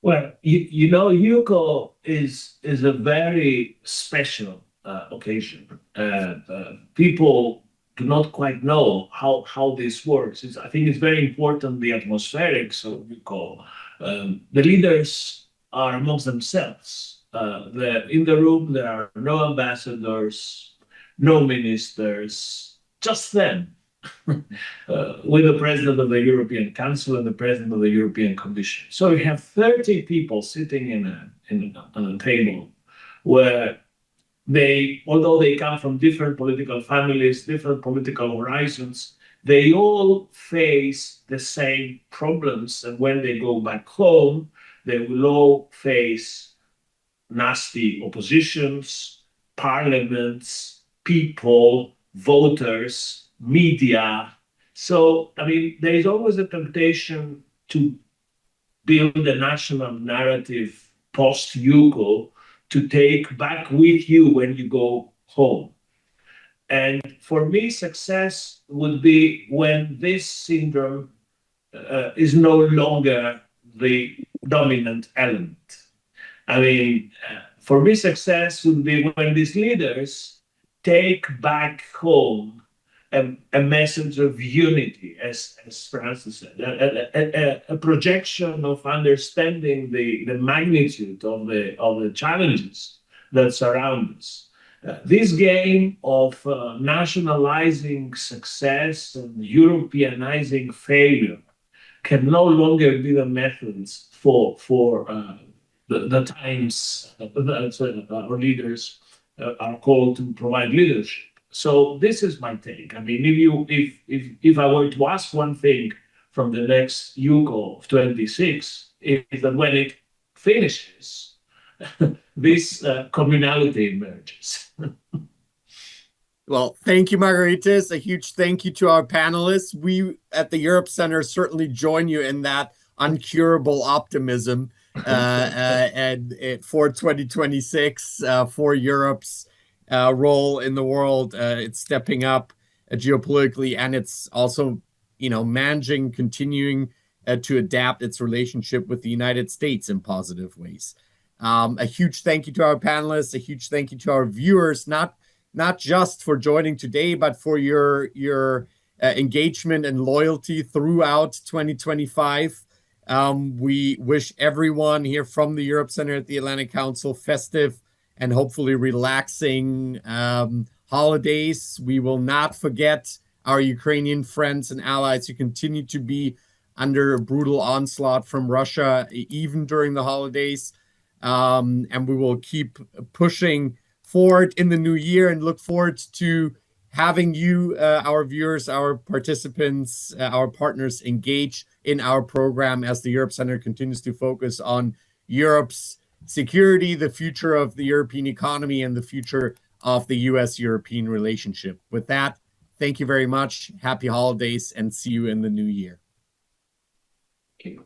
Well, UCO is a very special occasion. People do not quite know how this works. I think it's very important, the atmospherics of UCO. The leaders are amongst themselves. In the room, there are no ambassadors, no ministers, just them. With the president of the European Council and the president of the European Commission. So you have 30 people sitting on a table where although they come from different political families, different political horizons, they all face the same problems. And when they go back home, they will all face nasty oppositions, parliaments, people, voters, media. So, there is always a temptation to build a national narrative post-UCO to take back with you when you go home. And for me, success would be when this syndrome is no longer the dominant element. For me, success would be when these leaders take back home a message of unity, as Francis said, a projection of understanding the magnitude of the challenges that surround us. This game of nationalizing success and Europeanizing failure can no longer be the methods for the times that our leaders are called to provide leadership. So this is my take. If I were to ask one thing from the next UCO of 26, is that when it finishes, this communality emerges. Well, thank you, Margaritis. A huge thank you to our panelists. We at the Europe Center certainly join you in that uncurable optimism and for 2026 for Europe's role in the world. It's stepping up geopolitically, and it's also, managing, continuing to adapt its relationship with the United States in positive ways. A huge thank you to our panelists, a huge thank you to our viewers, not just for joining today, but for your engagement and loyalty throughout 2025. We wish everyone here from the Europe Center at the Atlantic Council festive and hopefully relaxing holidays. We will not forget our Ukrainian friends and allies who continue to be under a brutal onslaught from Russia, even during the holidays. And we will keep pushing forward in the new year and look forward to having you, our viewers, our participants, our partners engage in our program as the Europe Center continues to focus on Europe's security, the future of the European economy, and the future of the US-European relationship. With that, thank you very much. Happy holidays, and see you in the new year. Okay.